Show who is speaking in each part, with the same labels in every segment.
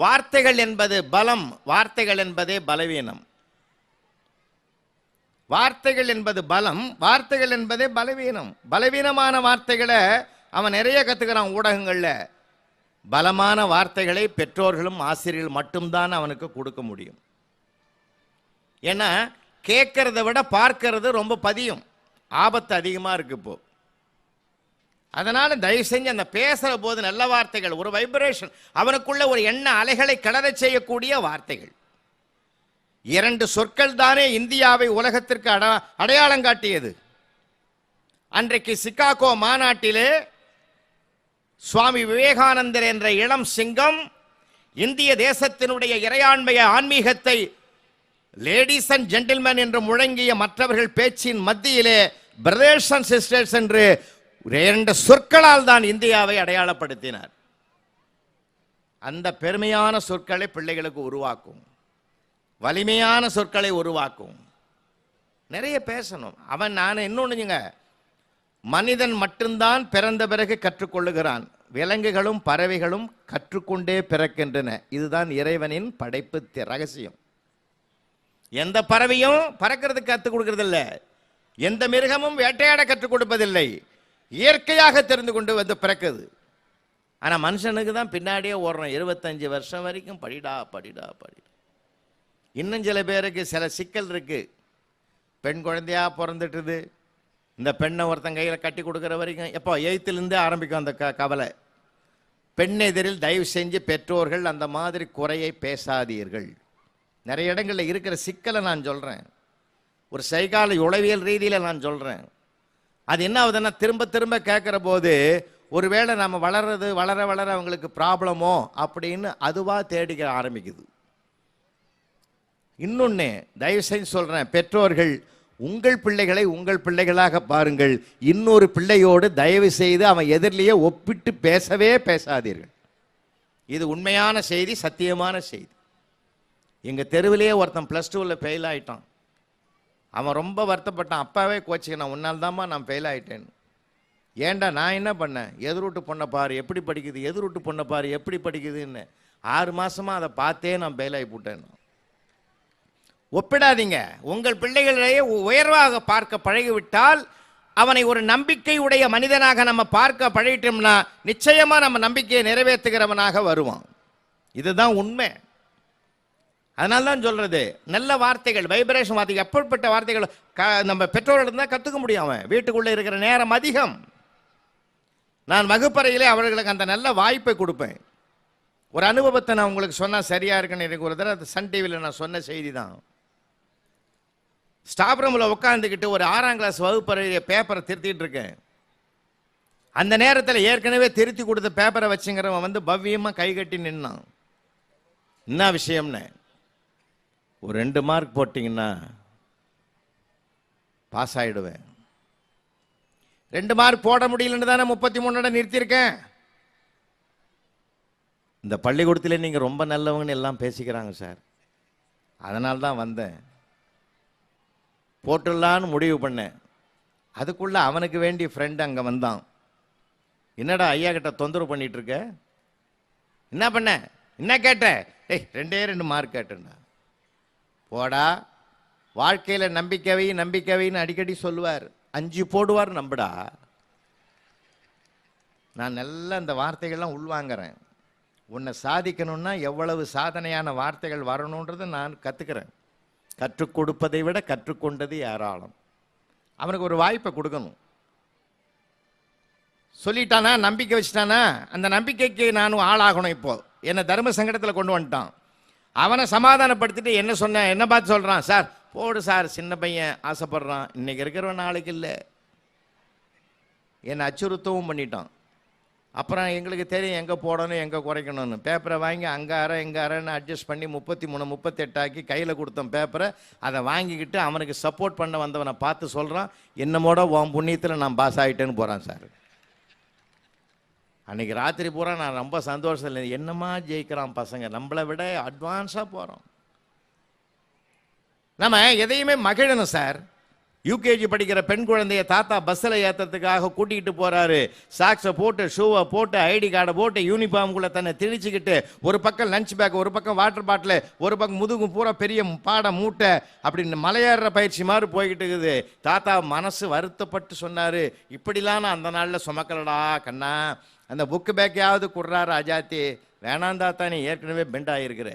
Speaker 1: வார்த்தைகள் என்பது பலம், வார்த்தைகள் என்பதே பலவீனம். வார்த்தைகள் என்பது பலம், வார்த்தைகள் என்பதே பலவீனம். பலவீனமான வார்த்தைகளை அவன் நிறைய கற்றுக்கிறான் ஊடகங்களில். பலமான வார்த்தைகளை பெற்றோர்களும் ஆசிரியர்கள் மட்டும்தான் அவனுக்கு கொடுக்க முடியும். ஏன்னா கேட்கறத விட பார்க்கறது ரொம்ப பதியும், ஆபத்து அதிகமாக இருக்கு இப்போ. அதனால தயவு செஞ்சு அந்த பேசுகிற போது நல்ல வார்த்தைகள், ஒரு வைப்ரேஷன், அவனுக்குள்ள ஒரு எண்ண அலைகளை கடறச் செய்யக்கூடிய வார்த்தைகள். 2 சொற்கள் தானே இந்தியாவை உலகத்திற்கு அடையாளம் காட்டியது. அன்றைக்கு சிகாகோ மாநாட்டிலே சுவாமி விவேகானந்தர் என்ற இளம் சிங்கம் இந்திய தேசத்தினுடைய இறையாண்மைய ஆன்மீகத்தை லேடிஸ் அண்ட் ஜென்டில்மேன் என்று முழங்கிய மற்றவர்கள் பேச்சின் மத்தியிலே பிரதர்ஸ் அண்ட் சிஸ்டர்ஸ் என்று 2 சொற்களால் தான் இந்தியாவை அடையாளப்படுத்தினார். அந்த பெருமையான சொற்களை பிள்ளைகளுக்கு உருவாக்கும், வலிமையான சொற்களை உருவாக்கும். நிறைய பேசணும். நான் இன்னொன்னுங்க, மனிதன் மட்டும்தான் பிறந்த பிறகு கற்றுக்கொள்ளுகிறான், விலங்குகளும் பறவைகளும் கற்றுக்கொண்டே பிறக்கின்றன. இதுதான் இறைவனின் படைப்பு ரகசியம். எந்த பறவையும் பறக்கிறதுக்கு கற்றுக் கொடுக்கறதில்ல, எந்த மிருகமும் வேட்டையாட கற்றுக் கொடுப்பதில்லை, இயற்கையாக தெரிந்து கொண்டு வந்து பிறக்குது. ஆனால் மனுஷனுக்கு தான் பின்னாடியே ஓடுறோம். 25 வருஷம் வரைக்கும் படிடா படிடா படிடா. இன்னும் சில பேருக்கு சில சிக்கல் இருக்கு. பெண் குழந்தையா பிறந்துட்டுது, இந்த பெண்ணை ஒருத்தன் கையில் கட்டி கொடுக்குற வரைக்கும் எப்போ 8th ஆரம்பிக்கும் அந்த கவலை. பெண் எதிரில் தயவு செஞ்சு பெற்றோர்கள் அந்த மாதிரி குறையை பேசாதீர்கள். நிறைய இடங்களில் இருக்கிற சிக்கலை நான் சொல்கிறேன், ஒரு சைக்காலஜி உளவியல் ரீதியில் நான் சொல்கிறேன். அது என்ன ஆகுதுன்னா, திரும்ப திரும்ப கேட்குற போது ஒருவேளை நம்ம வளர்றது வளர வளர அவங்களுக்கு ப்ராப்ளமோ அப்படின்னு அதுவாக தேடிக்க ஆரம்பிக்குது. இன்னொன்று தயவு செஞ்சு சொல்கிறேன், பெற்றோர்கள் உங்கள் பிள்ளைகளை உங்கள் பிள்ளைகளாக பாருங்கள். இன்னொரு பிள்ளையோடு தயவு செய்து அவன் எதிரிலேயே ஒப்பிட்டு பேசவே பேசாதீர்கள். இது உண்மையான செய்தி, சத்தியமான செய்தி. எங்கள் தெருவிலேயே ஒருத்தன் +2 ஃபெயில் ஆகிட்டான். அவன் ரொம்ப வருத்தப்பட்டான். அப்பாவே கோச்சிக்கினான், உன்னால் தான்மா நான் ஃபெயில் ஆகிட்டேன்னு. ஏண்டா நான் என்ன பண்ணேன்? எதிர்விட்டு பொண்ணை பாரு எப்படி படிக்குது, எதிர்விட்டு பொண்ணை பாரு எப்படி படிக்குதுன்னு. 6 மாதமாக அதை பார்த்தே நான் ஃபெயில் ஆகி போட்டேன். ஒப்பிடாதீங்க. உங்கள் பிள்ளைகளையே உயர்வாக பார்க்க பழகிவிட்டால் அவனை ஒரு நம்பிக்கை உடைய மனிதனாக நம்ம பார்க்க பழகிட்டோம்னா நிச்சயமாக நம்ம நம்பிக்கையை நிறைவேற்றுகிறவனாக வருவான். இதுதான் உண்மை. அதனால தான் சொல்றது, நல்ல வார்த்தைகள், வைப்ரேஷன் வார்த்தைகள், எப்படிப்பட்ட வார்த்தைகள் நம்ம பெற்றோர்களிடம் தான் கற்றுக்க முடியும். அவன் வீட்டுக்குள்ளே இருக்கிற நேரம் அதிகம். நான் வகுப்பறையிலே அவர்களுக்கு அந்த நல்ல வாய்ப்பை கொடுப்பேன். ஒரு அனுபவத்தை நான் உங்களுக்கு சொன்னால் சரியா இருக்குன்னு எனக்கு ஒரு தடவை சன் டிவியில் நான் சொன்ன செய்தி தான். ஸ்டாஃப் ரூமில் உட்காந்துக்கிட்டு ஒரு 6ஆம் கிளாஸ் வகுப்பறைய பேப்பரை திருத்திட்டு இருக்கேன். அந்த நேரத்தில் ஏற்கனவே திருத்தி கொடுத்த பேப்பரை வச்சுங்கிறவன் வந்து பவ்யமாக கை கட்டி நின்னான். என்ன விஷயம்னு, ஒரு 2 மார்க் போட்டிங்கன்னா பாஸ் ஆகிடுவேன். 2 மார்க் போட முடியலன்னு தானே 33 நிறுத்தியிருக்கேன். இந்த பள்ளிக்கூடத்தில் நீங்கள் ரொம்ப நல்லவங்கன்னு எல்லாம் பேசிக்கிறாங்க சார், அதனால தான் வந்தேன், போட்டுடலான்னு முடிவு பண்ணேன். அதுக்குள்ளே அவனுக்கு வேண்டிய ஃப்ரெண்டு அங்கே வந்தான். என்னடா ஐயா கிட்ட தொந்தரவு பண்ணிட்டு இருக்க, என்ன பண்ண, என்ன கேட்ட? 2 மார்க் கேட்டேன்டா. போடா, வாழ்க்கையில் நம்பிக்கைன்னு அடிக்கடி சொல்லுவார், 5 போடுவார் நம்புடா. நான் நல்ல அந்த வார்த்தைகள்லாம் உள்வாங்கிறேன். உன்னை சாதிக்கணும்னா எவ்வளவு சாதனையான வார்த்தைகள் வரணுன்றதை நான் கற்றுக்கிறேன். கற்றுக் கொடுப்பதை விட கற்றுக்கொண்டது ஏராளம். அவனுக்கு ஒரு வாய்ப்பை கொடுக்கணும். சொல்லிட்டானா, நம்பிக்கை வச்சுட்டானா, அந்த நம்பிக்கைக்கு நானும் ஆளாகணும். இப்போ என்னை தர்ம சங்கடத்தில் கொண்டு வந்துட்டான். அவனை சமாதானப்படுத்திட்டு என்ன சொன்ன, என்ன பார்த்து சொல்கிறான், சார் போடு சார், சின்ன பையன் ஆசைப்படுறான், இன்னைக்கு இருக்கிறவன் நாளைக்கு இல்லை. என்னை அச்சுறுத்தவும் பண்ணிட்டான். அப்புறம் எங்களுக்கு தெரியும் எங்கே போடணும் எங்கே குறைக்கணும்னு. பேப்பரை வாங்கி அங்கே அரை இங்கே அரைன்னு அட்ஜஸ்ட் பண்ணி 33 38 ஆக்கி கையில் கொடுத்தோம் பேப்பரை. அதை வாங்கிக்கிட்டு அவனுக்கு சப்போர்ட் பண்ண வந்தவனை பார்த்து சொல்கிறான், என்னமோட உன் புண்ணியத்தில் நான் பாஸ் ஆகிட்டேன்னு போகிறான் சார். அன்றைக்கி ராத்திரி பூரா நான் ரொம்ப சந்தோஷம் இல்லை, என்னமா ஜெயிக்கிறான் பசங்க, நம்மளை விட அட்வான்ஸாக போகிறோம். நம்ம எதையுமே மகிழணும் சார். யூகேஜி படிக்கிற பெண் குழந்தைய தாத்தா பஸ்ஸில் ஏற்றுறதுக்காக கூட்டிகிட்டு போகிறாரு. சாக்ஸை போட்டு, ஷூவை போட்டு, ஐடி கார்டை போட்டு, யூனிஃபார்முக்குள்ளே தன்னை திணிச்சிக்கிட்டு, ஒரு பக்கம் லஞ்ச் பேக், ஒரு பக்கம் வாட்டர் பாட்டில், ஒரு பக்கம் முதுகு பூரா பெரிய பாடம் மூட்டை, அப்படின்னு மலையேற பயிற்சி மாதிரி போய்கிட்டு இருக்குது. தாத்தா மனசு வருத்தப்பட்டு சொன்னார், இப்படிலாம் நான் அந்த நாளில் சுமக்கலடா கண்ணா, அந்த புக்கு பேக்கையாவது குடுறாரு அஜாத்தி. வேணாம் தாத்தா, நீ ஏற்கனவே பெண்ட் ஆகிருக்கிற.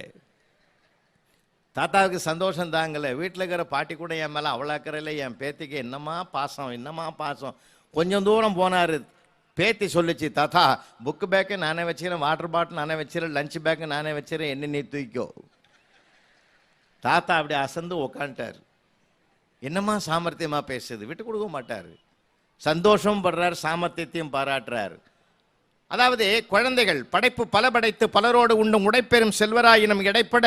Speaker 1: தாத்தாவுக்கு சந்தோஷம் தாங்கலை. வீட்டில் இருக்கிற பாட்டி கூட என் மேலே அவ்வளோ அக்கறையில், என் பேத்திக்கு என்னம்மா பாசம். கொஞ்சம் தூரம் போனார். பேத்தி சொல்லிச்சு, தாத்தா புக்கு பேக்கு நானே வச்சுக்கிறேன், வாட்டர் பாட்டில் நானே வச்சுக்கிறேன், லஞ்ச் பேக்கு நானே வச்சுக்கிறேன், என்ன நீ தூக்கிக்கோ. தாத்தா அப்படி அசந்து உக்காண்டார். என்னம்மா சாமர்த்தியமாக பேசுது, விட்டு கொடுக்க மாட்டார். சந்தோஷம் படுறார், சாமர்த்தியத்தையும் பாராட்டுறார். அதாவது குழந்தைகள் படைப்பு பல படைத்து பலரோடு உண்டும் உடைப்பெறும் செல்வராயினும் இடைப்பட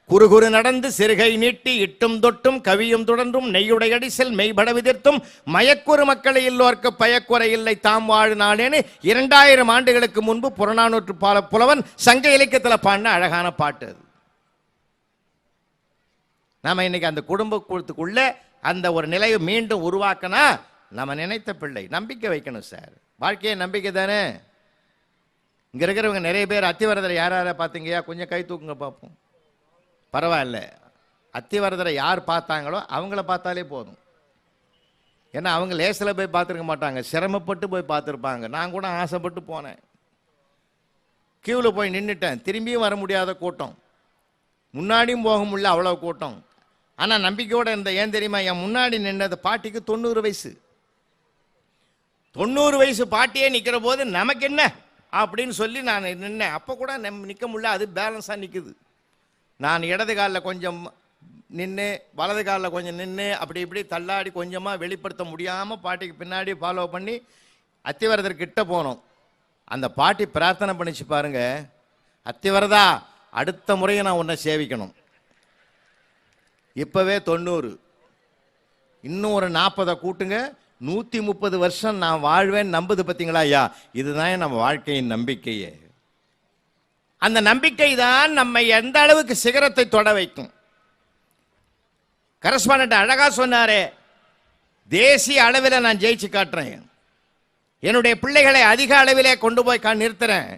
Speaker 1: குறுகுறு நடந்து சிறுகை நீட்டி இட்டும் தொட்டும் கவியும் தொடர்ந்தும் நெய்யுடையடி செல் மெய்பட விதிர்த்தும் மயக்குறு மக்களை இல்லோர்க்கு பயக்குறை இல்லை தாம் வாழு நாளேன்னு 2000 ஆண்டுகளுக்கு முன்பு புறநானூற்று புலவன் சங்க இலக்கியத்தில் பாடின அழகான பாட்டு அது. நாம இன்னைக்கு அந்த குடும்பத்துக்குள்ள அந்த ஒரு நிலையை மீண்டும் உருவாக்கினா நம்ம நினைத்த பிள்ளை. நம்பிக்கை வைக்கணும் சார், வாழ்க்கையை நம்பிக்கை தானே. இங்க இருக்கிறவங்க நிறைய பேர் அத்திவரதரை யார பார்த்தீங்கயா, கொஞ்சம் கை தூக்குங்க பார்ப்போம். பரவாயில்ல, அத்திவரதரை யார் பார்த்தாங்களோ அவங்கள பார்த்தாலே போதும். ஏன்னா அவங்க லேசில் போய் பார்த்துருக்க மாட்டாங்க, சிரமப்பட்டு போய் பார்த்துருப்பாங்க. நான் கூட ஆசைப்பட்டு போனேன், கியூவில் போய் நின்றுட்டேன். திரும்பியும் வர முடியாத கூட்டம், முன்னாடியும் போக முடியல, அவ்வளோ கூட்டம். ஆனால் நம்பிக்கையோடு இருந்த. ஏன் தெரியுமா, என் முன்னாடி நின்னது பாட்டிக்கு 90 வயசு. 90 வயசு பாட்டியே நிற்கிற போது நமக்கு என்ன அப்படின்னு சொல்லி நான் நின்னேன். அப்போ கூட நிற்க முடியல, அது பேலன்ஸாக நிற்குது. நான் இடது காலில் கொஞ்சம் நின்று, வலது காலில் கொஞ்சம் நின்று, அப்படி இப்படி தள்ளாடி கொஞ்சமாக வெளிப்படுத்த முடியாமல் பாட்டிக்கு பின்னாடி ஃபாலோ பண்ணி அத்திவரதர் கிட்ட போனோம். அந்த பாட்டி பிரார்த்தனை பண்ணிச்சு பாருங்க, அத்திவரதா அடுத்த முறையை நான் உன்னை சேவிக்கணும். இப்போவே 90, இன்னும் ஒரு 40 கூட்டுங்க, 130 வருஷம் நான் வாழ்வேன் நம்புது. பார்த்தீங்களா ஐயா, இதுதான் நம்ம வாழ்க்கையின் நம்பிக்கையே. அந்த நம்பிக்கை தான் நம்மை எந்த அளவுக்கு சிகரத்தை தொட வைக்கும். கரஸ்பாண்டன்ட் அழகா சொன்னாரே, தேசிய அளவில் நான் ஜெயிச்சு காட்டுறேன், என்னுடைய பிள்ளைகளை அதிக அளவிலே கொண்டு போய் நிறுத்துறேன்.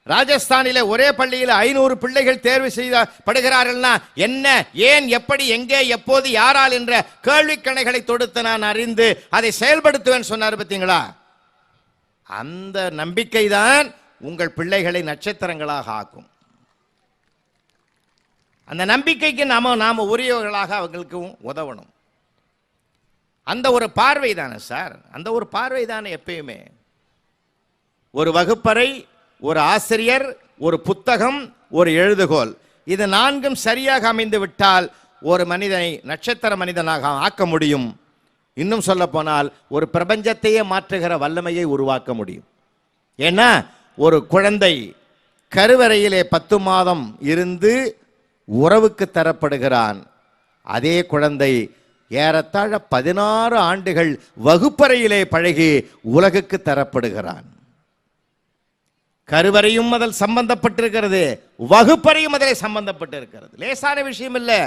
Speaker 1: ராஜஸ்தானிலே ஒரே பள்ளியில் 500 பிள்ளைகள் தேர்வு செய்யப்படுகிறார்கள்னா என்ன, ஏன், எப்படி, எங்கே, எப்போது, யாரால் என்ற கேள்விக்கணைகளை தொடுத்து நான் அறிந்து அதை செயல்படுத்துவேன் சொன்னார். பார்த்தீங்களா, அந்த நம்பிக்கை தான் உங்கள் பிள்ளைகளை நட்சத்திரங்களாக ஆக்கும். அந்த நம்பிக்கைக்கு நாம உரியவர்களாக அவங்களுக்கு உதவணும். அந்த ஒரு பார்வை தானே சார், அந்த ஒரு பார்வை தானே எப்பயுமே. ஒரு வகுப்பறை, ஒரு ஆசிரியர், ஒரு புத்தகம், ஒரு எழுதுகோல், இது 4ம் சரியாக அமைந்து விட்டால் ஒரு மனிதனை நட்சத்திர மனிதனாக ஆக்க முடியும். இன்னும் சொல்ல போனால் ஒரு பிரபஞ்சத்தையே மாற்றுகிற வல்லமையை உருவாக்க முடியும். ஏன்னா ஒரு குழந்தை கருவறையிலே 10 மாதம் இருந்து உறவுக்கு தரப்படுகிறான். அதே குழந்தை ஏறத்தாழ 16 ஆண்டுகள் வகுப்பறையிலே பழகி உலகுக்கு தரப்படுகிறான். கருவறையும் அதில் சம்பந்தப்பட்டிருக்கிறது, வகுப்பறையும் அதில் சம்பந்தப்பட்டிருக்கிறது. லேசான விஷயம் இல்லை.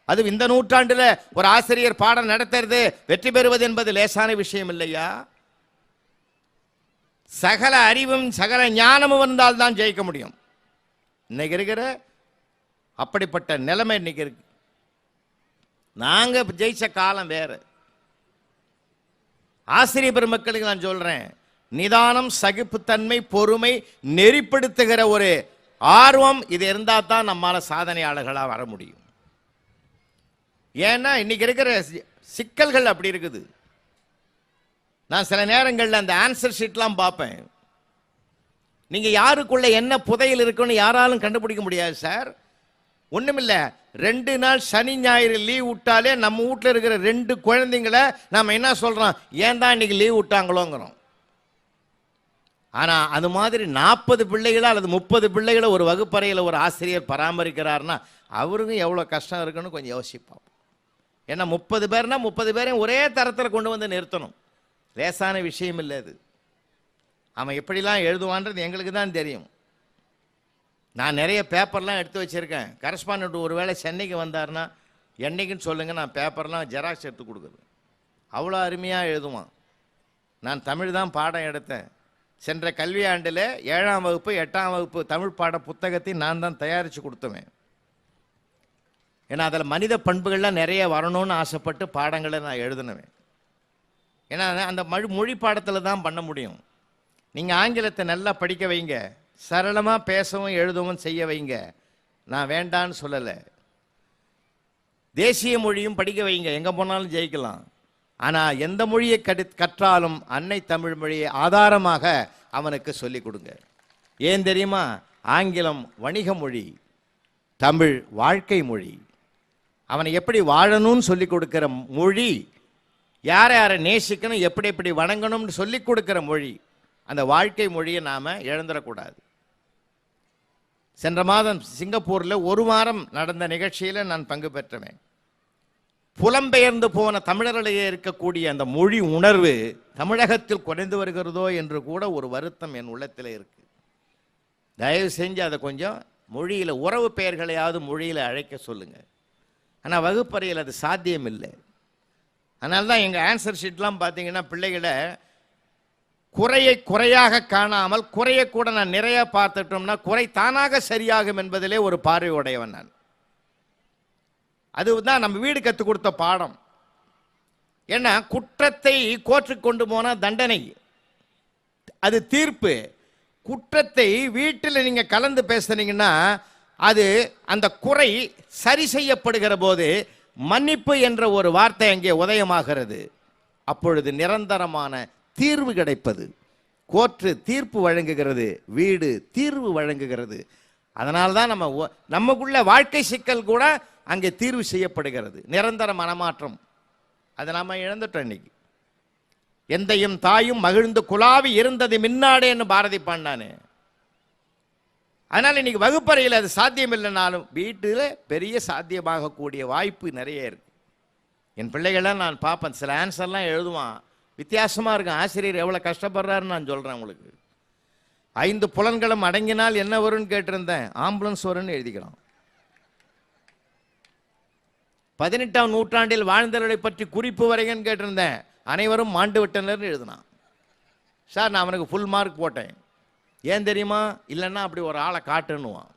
Speaker 1: அது இந்த நூற்றாண்டுல ஒரு ஆசிரியர் பாடம் நடத்துறது, வெற்றி பெறுவது என்பது லேசான விஷயம் இல்லையா. சகல அறிவும் சகல ஞானமும் வந்தால் தான் ஜெயிக்க முடியும். இன்னைக்கு இருக்கிற அப்படிப்பட்ட நிலைமை இன்னைக்கு இருக்கு. நாங்க ஜெயிச்ச காலம் வேற. ஆசிரியர் பெருமக்களுக்கு நான் சொல்றேன், நிதானம், சகிப்புத்தன்மை, பொறுமை, நெறிப்படுத்துகிற ஒரு ஆர்வம், இது இருந்தால் தான் நம்மால சாதனையாளர்களாக வர முடியும். ஏன்னா இன்னைக்கு இருக்கிற சிக்கல்கள் அப்படி இருக்குது. நான் சில நேரங்களில் அந்த ஆன்சர் ஷீட்லாம் பார்ப்பேன். நீங்கள் யாருக்குள்ள என்ன புதையல் இருக்குன்னு யாராலும் கண்டுபிடிக்க முடியாது சார். ஒன்றுமில்லை, 2 நாள் சனி ஞாயிறு லீவ் விட்டாலே நம்ம வீட்டில் இருக்கிற 2 குழந்தைங்களை நம்ம என்ன சொல்கிறோம், ஏன் தான் இன்னைக்கு லீவ் விட்டாங்களோங்கிறோம். ஆனால் அது மாதிரி 40 பிள்ளைகளை அல்லது 30 பிள்ளைகளை ஒரு வகுப்பறையில் ஒரு ஆசிரியர் பராமரிக்கிறார்னா அவருக்கும் எவ்வளோ கஷ்டம் இருக்குன்னு கொஞ்சம் யோசிப்போம். ஏன்னா 30 பேர்னா 30 பேரையும் ஒரே தரத்தில் கொண்டு வந்து நிறுத்தணும். லேசான விஷயம் இல்லை அது. அவன் எப்படிலாம் எழுதுவான்றது எங்களுக்கு தான் தெரியும். நான் நிறைய பேப்பர்லாம் எடுத்து வச்சுருக்கேன். கரஸ்பாண்டன்ட் ஒரு வேளை சென்னைக்கு வந்தார்னா என்னைக்குன்னு சொல்லுங்கள், நான் பேப்பர்லாம் ஜெராக்ஸ் எடுத்து கொடுக்குறது. அவ்வளோ அருமையாக எழுதுவான். நான் தமிழ் தான் பாடம் எடுத்தேன். சென்ற கல்வி ஆண்டில் 7ஆம் வகுப்பு 8ஆம் வகுப்பு தமிழ் பாட புத்தகத்தை நான் தான் தயாரித்து கொடுத்துவேன். ஏன்னா அதில் மனித பண்புகள்லாம் நிறைய வரணும்னு ஆசைப்பட்டு பாடங்களை நான் எழுதினவேன். ஏன்னா அந்த மொழி பாடத்தில் தான் பண்ண முடியும். நீங்கள் ஆங்கிலத்தை நல்லா படிக்க வைங்க, சரளமாக பேசவும் எழுதவும் செய்ய வைங்க, நான் வேண்டான்னு சொல்லலை. தேசிய மொழியும் படிக்க வைங்க, எங்கே போனாலும் ஜெயிக்கலாம். ஆனால் எந்த மொழியை கற்றாலும் அன்னை தமிழ் மொழியை ஆதாரமாக அவனுக்கு சொல்லிக் கொடுங்க. ஏன் தெரியுமா? ஆங்கிலம் வணிக மொழி, தமிழ் வாழ்க்கை மொழி. அவனை எப்படி வாழணும்னு சொல்லிக் கொடுக்கிற மொழி, யாரை யாரை நேசிக்கணும், எப்படி எப்படி வணங்கணும்னு சொல்லிக் கொடுக்கிற மொழி. அந்த வாழ்க்கை மொழியை நாம் இழந்துடக்கூடாது. சென்ற மாதம் சிங்கப்பூரில் 1 வாரம் நடந்த நிகழ்ச்சியில் நான் பங்கு பெற்றவேன். புலம்பெயர்ந்து போன தமிழர்களிடையே இருக்கக்கூடிய அந்த மொழி உணர்வு தமிழகத்தில் குறைந்து வருகிறதோ என்று கூட ஒரு வருத்தம் என் உள்ளத்தில் இருக்கு. தயவு செஞ்சு அதை கொஞ்சம் மொழியில் உறவு பெயர்களையாவது மொழியில் அழைக்க சொல்லுங்கள். ஆனால் வகுப்பறையில் அது சாத்தியம் இல்லை. அதனால தான் எங்கள் ஆன்சர் ஷீட்லாம் பார்த்தீங்கன்னா பிள்ளைகளை குறையை குறையாக காணாமல் குறையை கூட நான் நிறைய பார்த்துட்டோம்னா குறை தானாக சரியாகும் என்பதிலே ஒரு பார்வை உடையவன் நான். அதுதான் நம்ம வீடு கற்றுக் கொடுத்த பாடம். ஏன்னா குற்றத்தை கோர்ட்டுக்கு கொண்டு போனால் தண்டனை, அது தீர்ப்பு. குற்றத்தை வீட்டில் நீங்கள் கலந்து பேசுனீங்கன்னா அது அந்த குறை சரி செய்யப்படுகிற போது மன்னிப்பு என்ற ஒரு வார்த்தை அங்கே உதயமாகிறது. அப்பொழுது நிரந்தரமான தீர்வு கிடைப்பது. கோர்ட்டு தீர்ப்பு வழங்குகிறது, வீடு தீர்வு வழங்குகிறது. அதனால்தான் நமக்குள்ள வாழ்க்கை சிக்கல் கூட அங்கே தீர்வு செய்யப்படுகிறது. நிரந்தர மனமாற்றம் அதை நம்ம இழந்துட்டோம் இன்னைக்கு. எந்தையும் தாயும் மகிழ்ந்து குலாவி இருந்தது மின்னாடேன்னு பாரதி பாண்டானு. அதனால் இன்னைக்கு வகுப்பறையில் அது சாத்தியம் இல்லைனாலும் வீட்டில் பெரிய சாத்தியமாகக்கூடிய வாய்ப்பு நிறைய இருக்கு. என் பிள்ளைகள்லாம் நான் பார்ப்பேன், சில ஆன்சர்லாம் எழுதுவான், வித்தியாசமாக இருக்கும். ஆசிரியர் எவ்வளோ கஷ்டப்படுறாருன்னு நான் சொல்கிறேன் உங்களுக்கு. 5 புலன்களும் அடங்கினால் என்ன வரும்னு கேட்டிருந்தேன், ஆம்புலன்ஸ் வரும்னு எழுதிக்கலாம். 18ஆம் நூற்றாண்டில் வாழ்ந்தவர்களை பற்றி குறிப்பு வரைகன்னு கேட்டிருந்தேன், அனைவரும் மாண்டு விட்டனர்னு எழுதினான். சார் நான் அவனுக்கு ஃபுல் மார்க் போட்டேன். ஏன் தெரியுமா? இல்லைன்னா அப்படி ஒரு ஆளை காட்டுன்னுவான்.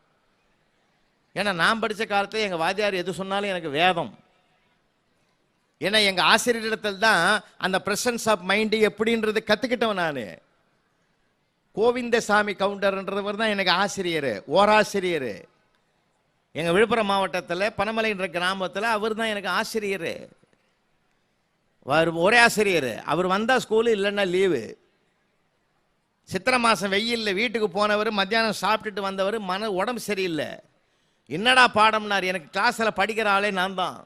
Speaker 1: ஏன்னா நான் படித்த காலத்தில் எங்கள் வாத்தியார் எது சொன்னாலும் எனக்கு வேதம். ஏன்னா எங்கள் ஆசிரியரிடத்தில் தான் அந்த ப்ரெசன்ஸ் ஆஃப் மைண்டு எப்படின்றது கற்றுக்கிட்டவன் நான். கோவிந்தசாமி கவுண்டர்ன்றவர் தான் எனக்கு ஆசிரியர், ஓராசிரியர். எங்கள் விழுப்புரம் மாவட்டத்தில் பனமலைன்ற கிராமத்தில் அவர் தான் எனக்கு ஆசிரியர். ஒரே ஆசிரியர். அவர் வந்தால் ஸ்கூலு, இல்லைன்னா லீவு. சித்திரை மாதம் வெயிலில் வீட்டுக்கு போனவர், மத்தியானம் சாப்பிட்டுட்டு வந்தவர், உடம்பு சரியில்லை. என்னடா பாடம்னார். எனக்கு கிளாஸில் படிக்கிற ஆளே நான் தான்.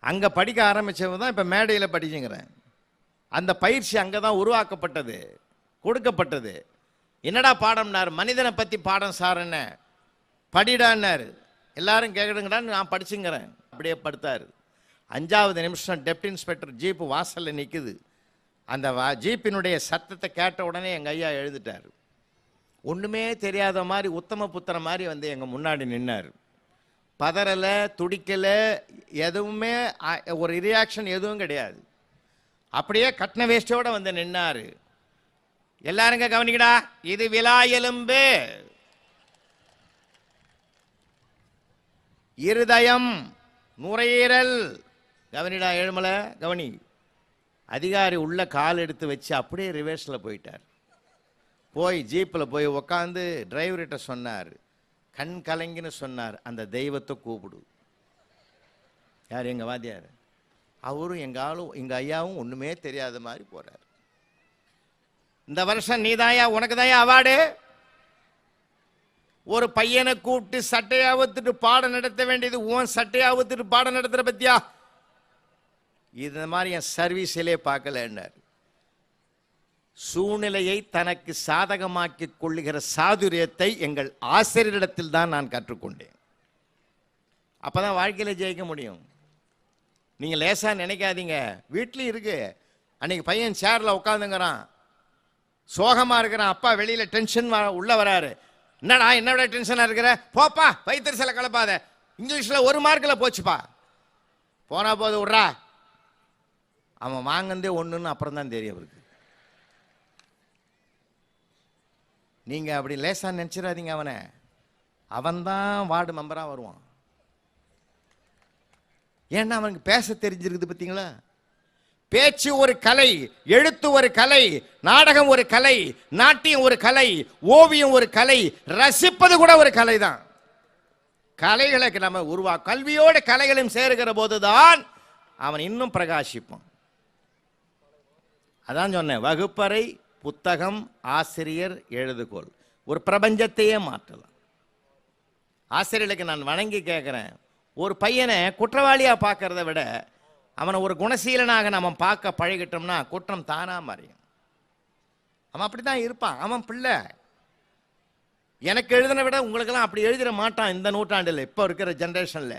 Speaker 1: அங்கே படிக்க ஆரம்பித்தவங்க தான் இப்போ மேடையில் படிச்சுங்கிறேன். அந்த பயிற்சி அங்கே தான் உருவாக்கப்பட்டது, கொடுக்கப்பட்டது. என்னடா பாடம்னார். மனிதனை பற்றி பாடம் சார், என்ன படிடான்னாரு. எல்லாரும் கேட்குறங்கடான்னு நான் படிச்சுங்கிறேன். அப்படியே படுத்தார். 5வது நிமிஷம் டெப்டி இன்ஸ்பெக்டர் ஜீப்பு வாசலில் நிற்குது. அந்த ஜீப்பினுடைய சத்தத்தை கேட்ட உடனே எங்கள் ஐயா எழுந்துட்டார். ஒன்றுமே தெரியாத மாதிரி உத்தம புத்திர மாதிரி வந்து எங்கள் முன்னாடி நின்னார். பதறலை, துடிக்கலை, எதுவுமே ஒரு ரியாக்ஷன் எதுவும் கிடையாது. அப்படியே கட்ன வேஷ்டியோடு வந்து நின்னார். எல்லாருங்க கவனிக்கடா, இது விலா எலும்பு, இருதயம், நுரையீரல். கவனிடா, எழுமலை கவனி. அதிகாரி உள்ள கால் எடுத்து வச்சு அப்படியே ரிவர்ஸில் போயிட்டார். போய் ஜீப்பில் போய் உக்காந்து டிரைவர்கிட்ட சொன்னார், கண் கலங்கின்னு சொன்னார், அந்த தெய்வத்தை கூப்பிடு. யார்? எங்கள் வாத்தியார். அவரும் எங்கள் ஐயாவும் ஒன்றுமே தெரியாத மாதிரி போகிறார். இந்த வருஷம் நீதாயா, உனக்கு தாயா அவார்டு. ஒரு பையனை கூப்பிட்டு சட்டையாவத்துட்டு பாடம் நடத்த வேண்டியது உன் சட்டையாவத்துட்டு பாடம் நடத்துகிற பத்தியா? இது மாதிரி என் சர்வீஸிலே பார்க்கலன்னார். சூழ்நிலையை தனக்கு சாதகமாக்கி கொள்ளுகிற சாதுரியத்தை எங்கள் ஆசிரியரிடத்தில் தான் நான் கற்றுக்கொண்டேன். அப்போதான் வாழ்க்கையில் ஜெயிக்க முடியும். நீங்கள் லேசாக நினைக்காதீங்க. வீட்லேயும் இருக்கு. அன்னைக்கு பையன் சேரில் உட்காந்துங்கிறான், சோகமாக இருக்கிறான். அப்பா வெளியில் டென்ஷன் உள்ள வராரு. என்னடா என்னோட டென்ஷனாக இருக்கிற? போப்பா, வைத்தறிச்சலை கலப்பாத. இங்கிலீஷில் 1 மார்க்கில் போச்சுப்பா. போனா போது விட்றா. அவன் வாங்கினதே ஒன்றுன்னு அப்புறம் தான் தெரியும் அவருக்கு. நீங்கள் அப்படி லேசாக நினச்சிடாதீங்க. அவன்தான் வார்டு மெம்பராக வருவான். ஏன்னா அவனுக்கு பேச தெரிஞ்சிருக்குது. பார்த்தீங்களா? பேச்சு ஒரு கலை, எழுத்து ஒரு கலை, நாடகம் ஒரு கலை, நாட்டியம் ஒரு கலை, ஓவியம் ஒரு கலை, ரசிப்பது கூட ஒரு கலை தான். கலைகளுக்கு நம்ம கல்வியோட கலைகளும் சேருகிற போதுதான் அவன் இன்னும் பிரகாசிப்பான். அதான் சொன்னேன், வகுப்பறை, புத்தகம், ஆசிரியர், எழுதுகோள் ஒரு பிரபஞ்சத்தையே மாற்றலாம். ஆசிரியர்களுக்கு நான் வணங்கி கேட்கிறேன், ஒரு பையனை குற்றவாளியா பார்க்கறத விட அவனை ஒரு குணசீலனாக நம்ம பார்க்க பழகிட்டோம்னா குற்றம் தானா மறையும். அவன் அப்படித்தான் இருப்பான். அவன் பிள்ளை. எனக்கு எழுதின விட உங்களுக்கெல்லாம் அப்படி எழுதிட மாட்டான் இந்த நூற்றாண்டில், இப்போ இருக்கிற ஜென்ரேஷன்ல.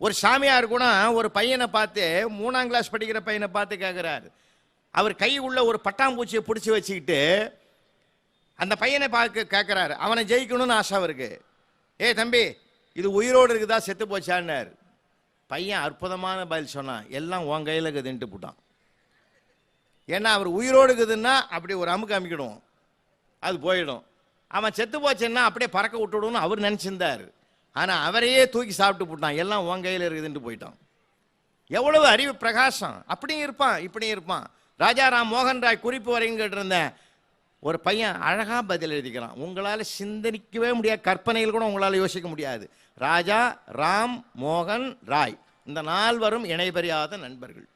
Speaker 1: ஒரு சாமியார் கூட ஒரு பையனை பார்த்து, 3ஆம் கிளாஸ் படிக்கிற பையனை பார்த்து கேட்கிறாரு. அவர் கை உள்ள ஒரு பட்டாம்பூச்சியை பிடிச்சி வச்சுக்கிட்டு அந்த பையனை பார்க்க கேட்கிறாரு. அவனை ஜெயிக்கணும்னு ஆசை அவருக்கு. ஏ தம்பி, இது உயிரோடு இருக்குதா செத்து போச்சான்னார். பையன் அற்புதமான பதில் சொன்னான், எல்லாம் உன் கையில் இருக்குதுன்ட்டு போட்டான். ஏன்னா அவர் உயிரோடு இருக்குதுன்னா அப்படி ஒரு அமுக்கு அமுக்கிடுவோம், அது போயிடும். அவன் செத்து போச்சேன்னா அப்படியே பறக்க விட்டுடுவோம்னு அவர் நினச்சிருந்தார். ஆனால் அவரையே தூக்கி சாப்பிட்டு போட்டான், எல்லாம் உன் கையில் இருக்குதுன்ட்டு போயிட்டான். எவ்வளவு அறிவு பிரகாசம்! அப்படியும் இருப்பான், இப்படியும் இருப்பான். ராஜாராம் மோகன் ராய் குறிப்பு வரைக்கும் கேட்டிருந்தேன். ஒரு பையன் அழகா பதில் எழுதிக்கிறான். உங்களால் சிந்தனிக்கவே முடியாது, கற்பனையில் கூட உங்களால் யோசிக்க முடியாது. ராஜா, ராம், மோகன், ராய், இந்த 4வரும் இணைபெரியாத நண்பர்கள்.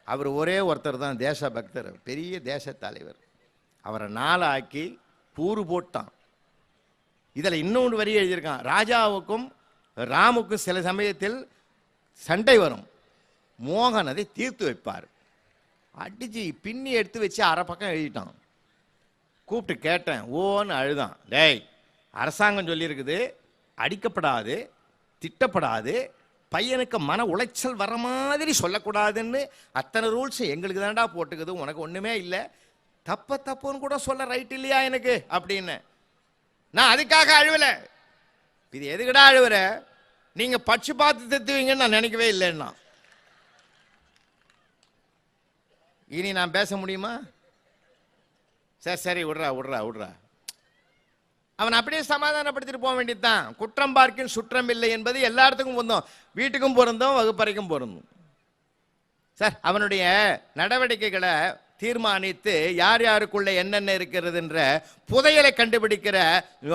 Speaker 1: அவர் ஒரே ஒருத்தர் தான் தேசபக்தர், பெரிய தேச தலைவர். அவரை 4 ஆக்கி கூறு போட்டான். இதில் இன்னொன்று வரி எழுதியிருக்கான், ராஜாவுக்கும் ராமுக்கும் சில சமயத்தில் சண்டை வரும், மோகன் அதை தீர்த்து வைப்பார். அடிச்சு பின்னி எடுத்து வச்சு அரை பக்கம் எழுதிட்டான். கூப்பிட்டு கேட்டேன், ஓன்னு அழுதான். டேய், அரசாங்கம் சொல்லியிருக்குது அடிக்கப்படாது, திட்டப்படாது, பையனுக்கு மன உளைச்சல் வர மாதிரி சொல்லக்கூடாதுன்னு அத்தனை ரூல்ஸ் எங்களுக்கு தாண்டா போட்டுக்குது, உனக்கு ஒன்றுமே இல்லை, தப்புன்னு கூட சொல்ல ரைட் இல்லையா எனக்கு அப்படின்னு. நான் அதுக்காக அழுவல. இது எதுக்கடா அழுவுற, நீங்க பட்சி பார்த்து தெத்துவீங்கன்னு நான் நினைக்கவே இல்லைன்னா. இனி நான் பேச முடியுமா? சரி விடுறா. அவன் அப்படியே சமாதானப்படுத்திட்டு போக வேண்டியதுதான். குற்றம் பார்க்கும் சுற்றம் இல்லை என்பது எல்லா இடத்துக்கும் பொருந்தும், வீட்டுக்கும் பொருந்தும், வகுப்பறைக்கும் பொருந்தும். சார், அவனுடைய நடவடிக்கைகளை தீர்மானித்து யார் யாருக்குள்ள என்னென்ன இருக்கிறது என்ற புதையலை கண்டுபிடிக்கிற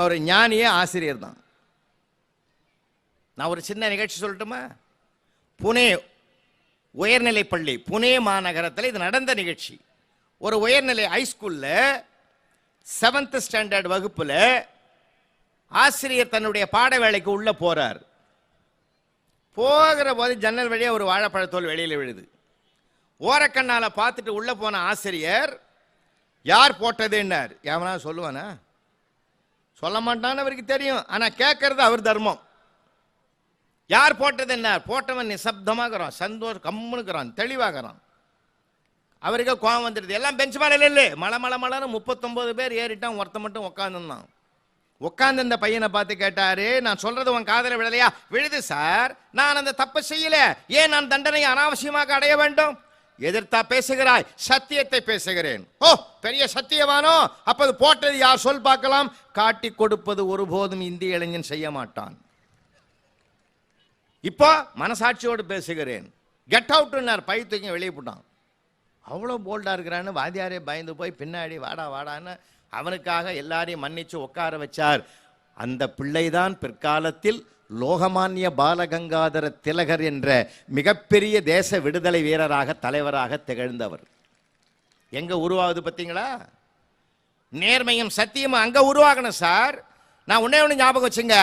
Speaker 1: ஒரு ஞானியே ஆசிரியர் தான். நான் ஒரு சின்ன நிகழ்ச்சி சொல்லட்டுமா? புனே உயர்நிலைப்பள்ளி, புனே மாநகரத்தில் இது நடந்த நிகழ்ச்சி. ஒரு உயர்நிலை ஹைஸ்கூல்ல 7th ஸ்டாண்டர்ட் வகுப்புல ஆசிரியர் தன்னுடைய பாட வேலைக்கு உள்ள போறார். போகிற போது ஜன்னல் வழியா ஒரு வாழைப்பழத்தோல் வெளியில விழுது. ஓரக்கண்ணால பார்த்துட்டு உள்ள போன ஆசிரியர், யார் போட்டதுன்னார். எவனா சொல்லுவானா? சொல்ல மாட்டான்னு அவருக்கு தெரியும். ஆனா கேட்கறது அவர் தர்மம். யார் போட்டது என்ன? போட்டவன் நிசப்தமாகறான், சந்தோஷம் கம்முனுக்குறான், தெளிவாகிறான். அவருக்கு கோபம் வந்துடுது. எல்லாம் பெஞ்ச் மேல இல்லை, மலை 39 பேர் ஏறிட்டான், ஒருத்த மட்டும் உட்காந்துருந்தான். உட்காந்து இந்த பையனை பார்த்து கேட்டாரு, நான் சொல்றது உன் காதல விழலையா? விழுது சார், நான் அந்த தப்பை செய்யல, ஏன் நான் தண்டனையை அனாவசியமாக அடைய வேண்டும்? எதிர்த்தா பேசுகிறாய், சத்தியத்தை பேசுகிறேன். ஓ, பெரிய சத்தியவானோ? அப்போது போட்டது யார் சொல் பார்க்கலாம். காட்டி கொடுப்பது ஒருபோதும் இந்திய இளைஞன் செய்ய மாட்டான். இப்போ மனசாட்சியோடு பேசுகிறேன். கெட் அவுட்னார். பை தூக்கி வெளியே போட்டான். அவ்வளோ போல்டா இருக்கிறான்னு வாத்தியாரே பயந்து போய் பின்னாடி வாடான்னு அவனுக்காக எல்லாரையும் மன்னிச்சு உட்கார வச்சார். அந்த பிள்ளைதான் பிற்காலத்தில் லோகமானிய பாலகங்காதர திலகர் என்ற மிகப்பெரிய தேச விடுதலை வீரராக, தலைவராக திகழ்ந்தவர். எங்க உருவாகுது பார்த்தீங்களா? நேர்மையும் சத்தியமும் அங்க உருவாகணும் சார். நான் ஒண்ணு ஞாபகம் வச்சுங்க,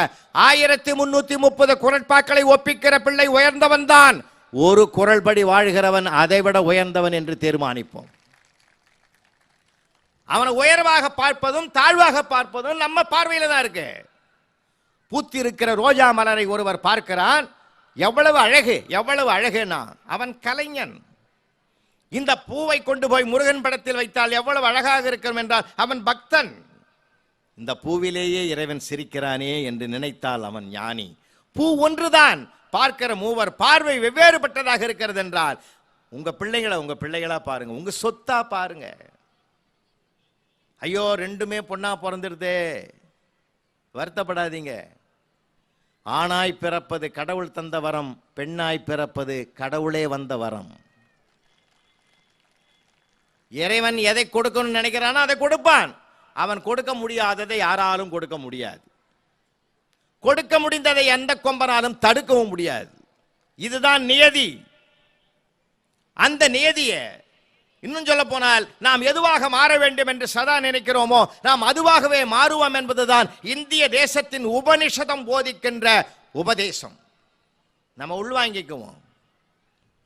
Speaker 1: 1330 குரட்பாக்களை ஒப்பிக்கிற பிள்ளை உயர்ந்தவன் தான். ஒரு குரல்படி வாழ்கிறவன் அதைவிட உயர்ந்தவன் என்று தீர்மானிப்போம். அவனை உயர்வாக பார்ப்பதும் தாழ்வாக பார்ப்பதும் நம்ம பார்வையில தான் இருக்கு. பூத்தி இருக்கிற ரோஜா மலரை ஒருவர் பார்க்கிறான், எவ்வளவு அழகு, எவ்வளவு அழகுனா அவன் கலைஞன். இந்த பூவை கொண்டு போய் முருகன் படத்தில் வைத்தால் எவ்வளவு அழகாக இருக்கும் என்றால் அவன் பக்தன். இந்த பூவிலேயே இறைவன் சிரிக்கிறானே என்று நினைத்தால் அவன் ஞானி. பூ ஒன்றுதான், பார்க்கிற மூவர் பார்வை வெவ்வேறுபட்டதாக இருக்கிறது என்றால் உங்க பிள்ளைகளை உங்க பிள்ளைகளா பாருங்க, உங்க சொத்தா பாருங்க. ஐயோ ரெண்டுமே பொண்ணா பிறந்துருதே, வருத்தப்படாதீங்க. ஆணாய் பிறப்பது கடவுள் தந்த வரம், பெண்ணாய் பிறப்பது கடவுளே வந்த வரம். இறைவன் எதை கொடுக்கணும்னு நினைக்கிறானோ அதை கொடுப்பான். அவன் கொடுக்க முடியாததை யாராலும் கொடுக்க முடியாது. கொடுக்க முடிந்ததை எந்த கொம்பனாலும் தடுக்கவும் முடியாது. இதுதான் நியதி. அந்த நியதியை இன்னும் சொல்ல போனால் நாம் எதுவாக மாற வேண்டும் என்று சதா நினைக்கிறோமோ நாம் அதுவாகவே மாறுவோம் என்பதுதான் இந்திய தேசத்தின் உபனிஷதம் போதிக்கின்ற உபதேசம். நம்ம உள்வாங்கிக்குவோம்.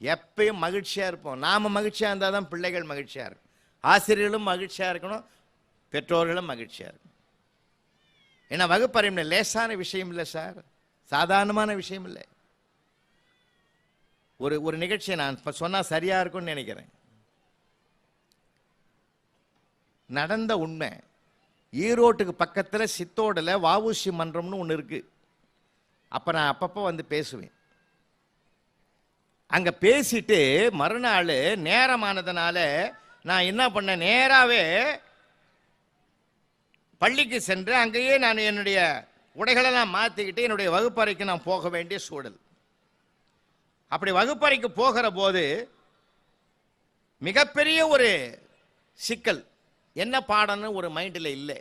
Speaker 1: எப்பயும் மகிழ்ச்சியா இருப்போம். நாம மகிழ்ச்சியா இருந்தால் தான் பிள்ளைகள் மகிழ்ச்சியா இருக்கும். ஆசிரியர்களும் மகிழ்ச்சியா இருக்கணும், பெற்றோர்களும் மகிழ்ச்சியா இருக்கணும். ஏன்னா வகுப்பறையில லேசான விஷயம் இல்லை சார், சாதாரணமான விஷயம் இல்லை. ஒரு நிகழ்ச்சியை நான் சொன்னா சரியா இருக்கும்னு நினைக்கிறேன். நடந்த உண்மை. ஈரோட்டுக்கு பக்கத்தில் சித்தோடில் வஉசி மன்றம்னு ஒன்று இருக்கு. அப்போ நான் அப்பப்போ வந்து பேசுவேன். அங்கே பேசிட்டு மறுநாள் நேரமானதுனால நான் என்ன பண்ணேன், நேராகவே பள்ளிக்கு சென்று அங்கேயே நான் என்னுடைய உடைகளெல்லாம் மாற்றிக்கிட்டு என்னுடைய வகுப்பறைக்கு நான் போக வேண்டிய சூழல். அப்படி வகுப்பறைக்கு போகிற போது மிகப்பெரிய ஒரு சிக்கல். என்ன பாடம்னு ஒரு மைண்டில் இல்லை.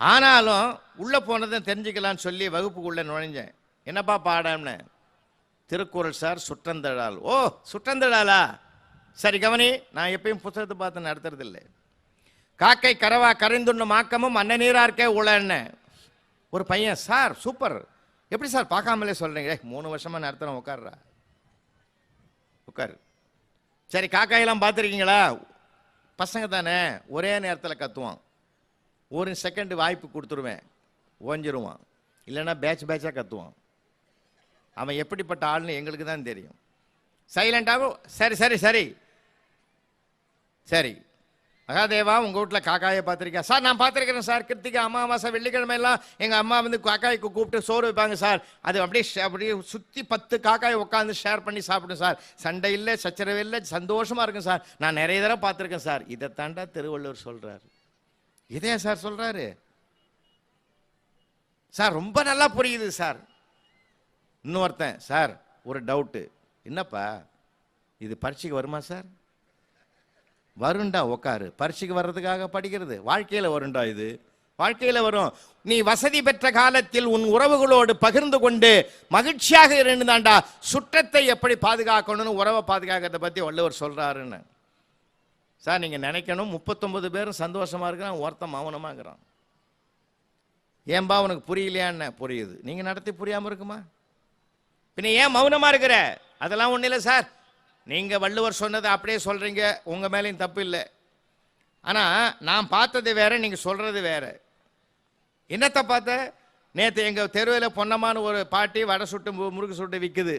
Speaker 1: ஆனாலும் உள்ளே போனதை தெரிஞ்சுக்கலான்னு சொல்லி வகுப்புக்குள்ளே நுழைஞ்சேன். என்னப்பா பாடம்னு. திருக்குறள் சார், சுற்றந்தழால். ஓ சுற்றந்தழாலா, சரி கவனி. நான் எப்பயும் புத்தகத்தை பார்த்து நடத்துறது இல்லை. காக்கை கரவா கரைந்துண்ணும் ஆக்கமும் அன்ன நீரார்க்கே உளன்னு. ஒரு பையன், சார் சூப்பர், எப்படி சார் பார்க்காமலே சொல்றீங்க? 3 வருஷமா நடத்துறோம், உட்கார்றா உட்காரு. சரி காக்காயெல்லாம் பார்த்துருக்கீங்களா? பசங்க தானே, ஒரே நேரத்தில் கத்துவான். 1 செகண்ட் வாய்ப்பு கொடுத்துருவேன், ஓஞ்சிருவான். இல்லைன்னா பேட்ச் பேட்சாக கத்துவான். அவன் எப்படிப்பட்ட ஆள்னு எங்களுக்கு தான் தெரியும். சைலண்டாகவும் சரி சரி சரி சரி மகாதேவா உங்கள் வீட்டில் காக்காயை பார்த்துருக்கேன் சார்? நான் பார்த்துருக்கிறேன் சார். கிருத்திகை அமாவாசை வெள்ளிக்கிழமை எல்லாம் எங்கள் அம்மா வந்து காக்காய்க்கு கூப்பிட்டு சோறு வைப்பாங்க சார். அது அப்படியே சுற்றி 10 காக்காயை உட்காந்து ஷேர் பண்ணி சாப்பிடும் சார். சண்டை இல்லை, சச்சரவு இல்லை, சந்தோஷமாக இருக்கும் சார். நான் நிறைய தடவை பார்த்துருக்கேன் சார். இதை தாண்டா திருவள்ளுவர் சொல்கிறார். இதே சார் சொல்கிறாரு சார், ரொம்ப நல்லா புரியுது சார். இன்னொருத்தன், சார் ஒரு டவுட்டு. என்னப்பா இது, பரீட்சைக்கு வருமா சார்? வருண்டா, உக்காரு. பரீட்சைக்கு வர்றதுக்காக படிக்கிறது, வாழ்க்கையில் வருண்டா. இது வாழ்க்கையில் வரும். நீ வசதி பெற்ற காலத்தில் உன் உறவுகளோடு பகிர்ந்து கொண்டு மகிழ்ச்சியாக இருந்தாண்டா சுற்றத்தை எப்படி பாதுகாக்கணும்னு, உறவை பாதுகாக்கிறத பற்றி வள்ளுவர் சொல்கிறாருன்னு. சார் நீங்கள் நினைக்கணும் 39 பேரும் சந்தோஷமாக இருக்கிறான், ஒருத்தன் மௌனமாகறான். ஏன்பா உனக்கு புரியலையான்னு? புரியுது. நீங்கள் நடத்தி புரியாமல் இருக்குமா? பின்ன ஏன் மௌனமாக இருக்கிற? அதெல்லாம் ஒன்றும் இல்லை சார், நீங்கள் வள்ளுவர் சொன்னதை அப்படியே சொல்கிறீங்க, உங்கள் மேலேயும் தப்பு இல்லை. ஆனால் நான் பார்த்தது வேற, நீங்கள் சொல்கிறது வேற. என்னத்தை பார்த்த? நேற்று எங்கள் தெருவில் பொன்னமான ஒரு பாட்டி வடை சுட்டு முறுக்கு சுட்டு விற்குது.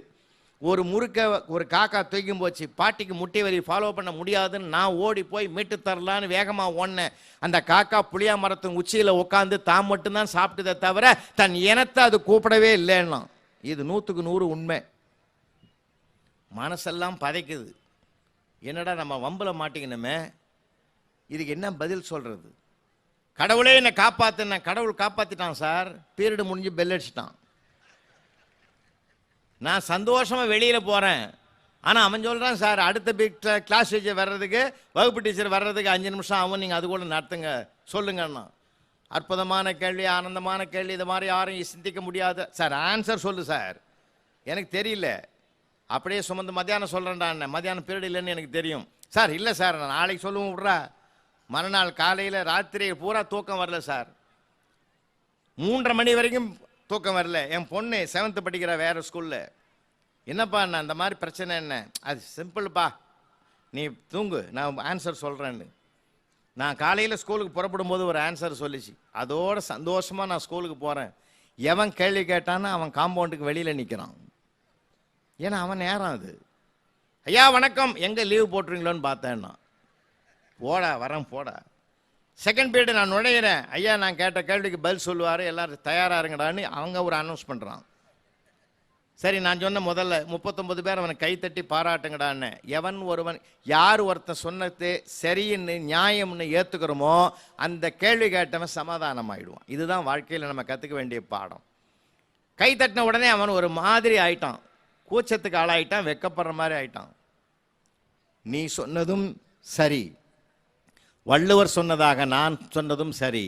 Speaker 1: ஒரு முறுக்கை ஒரு காக்கா தூக்கும் போச்சு. பாட்டிக்கு முட்டை வரி ஃபாலோ பண்ண முடியாதுன்னு நான் ஓடி போய் மீட்டு தரலான்னு வேகமாக ஓடினேன். அந்த காக்கா புளியா மரத்தின் உச்சியில் உட்காந்து தான் மட்டும்தான் சாப்பிட்டதை தவிர தன் இனத்தை அது கூப்பிடவே இல்லைன்னா. இது 100க்கு 100 உண்மை. மனசெல்லாம் பதைக்குது. என்னடா நம்ம வம்பில் மாட்டிக்கணுமே, இதுக்கு என்ன பதில் சொல்றது? கடவுளே என்னை காப்பாத்துன. கடவுள் காப்பாத்திட்டான் சார். பீரியடு முடிஞ்சு பெல் அடிச்சிட்டான். நான் சந்தோஷமா வெளியில போறேன். ஆனால் அவன் சொல்றான், சார் அடுத்த கிளாஸ் டீச்சர் வர்றதுக்கு, வகுப்பு டீச்சர் வர்றதுக்கு 5 நிமிஷம் ஆகும், நீங்கள் அது கூட நடத்துங்க சொல்லுங்கண்ணா. அற்புதமான கேள்வி, ஆனந்தமான கேள்வி. இது மாதிரி யாரும் சிந்திக்க முடியாது சார். ஆன்சர் சொல்லு சார். எனக்கு தெரியல. அப்படியே சுமந்து மத்தியானம் சொல்கிறேன்டா. மத்தியானம் பீரியட் இல்லைன்னு எனக்கு தெரியும் சார். இல்லை சார், நான் நாளைக்கு சொல்லுவோம் விட்றா. மறுநாள் காலையில் ராத்திரி பூரா தூக்கம் வரல சார். 3:30 மணி வரைக்கும் தூக்கம் வரல. என் பொண்ணு 7th படிக்கிற வேறு ஸ்கூலில். என்னப்பா நான் அந்த மாதிரி பிரச்சனை என்ன? அது சிம்பிள்ப்பா, நீ தூங்கு, நான் ஆன்சர் சொல்கிறேன்னு. நான் காலையில் ஸ்கூலுக்கு புறப்படும் போது ஒரு ஆன்சர் சொல்லிச்சு. அதோட சந்தோஷமாக நான் ஸ்கூலுக்கு போகிறேன். எவன் கேள்வி கேட்டான்னு அவன் காம்பவுண்டுக்கு வெளியில் நிற்கிறான். ஏன்னா அவன் நேரம் அது. ஐயா வணக்கம், எங்கே லீவ் போட்டுருங்களோன்னு பார்த்தேன்னா. போடா வரேன் போடா. செகண்ட் பீரியடு நான் நுழையிறேன். ஐயா நான் கேட்ட கேள்விக்கு பதில் சொல்லுவார், எல்லாரும் தயாராக இருங்கடான்னு அவங்க ஒரு அனௌன்ஸ் பண்ணுறான். சரி, நான் சொன்ன முதல்ல 39 பேர் அவனை கைத்தட்டி பாராட்டுங்கடான்னு. எவன் ஒருவன் யார் ஒருத்தன் சொன்னது சரின்னு நியாயம்னு ஏற்றுக்கிறோமோ அந்த கேள்வி கேட்டவன் சமாதானம் ஆயிடுவான். இதுதான் வாழ்க்கையில் நம்ம கற்றுக்க வேண்டிய பாடம். கை தட்டின உடனே அவன் ஒரு மாதிரி ஆயிட்டான், கூச்சத்துக்கு ஆளாயிட்டான், வெக்கப்படுற மாதிரி ஆயிட்டான். நீ சொன்னதும் சரி, வள்ளுவர் சொன்னதாக நான் சொன்னதும் சரி.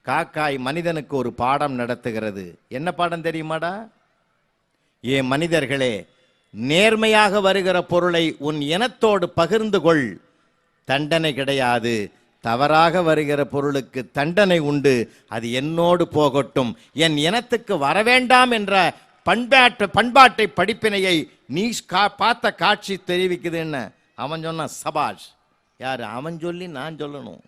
Speaker 1: காக்காய் மனிதனுக்கு ஒரு பாடம் நடத்துகிறது. என்ன பாடம் தெரியுமாடா? ஏ மனிதர்களே, நேர்மையாக வருகிற பொருளை உன் இனத்தோடு பகிர்ந்து கொள், தண்டனை கிடையாது. தவறாக வருகிற பொருளுக்கு தண்டனை உண்டு, அது என்னோடு போகட்டும். என் இனத்துக்கு வரவேண்டாம் என்ற பண்பாட்டை படிப்பினையை நீ பார்த்த காட்சி தெரிவிக்குதுன்னு அவன் சொன்னான். சபாஷ். யார்? அவன் சொல்லி நான் சொல்லணும்,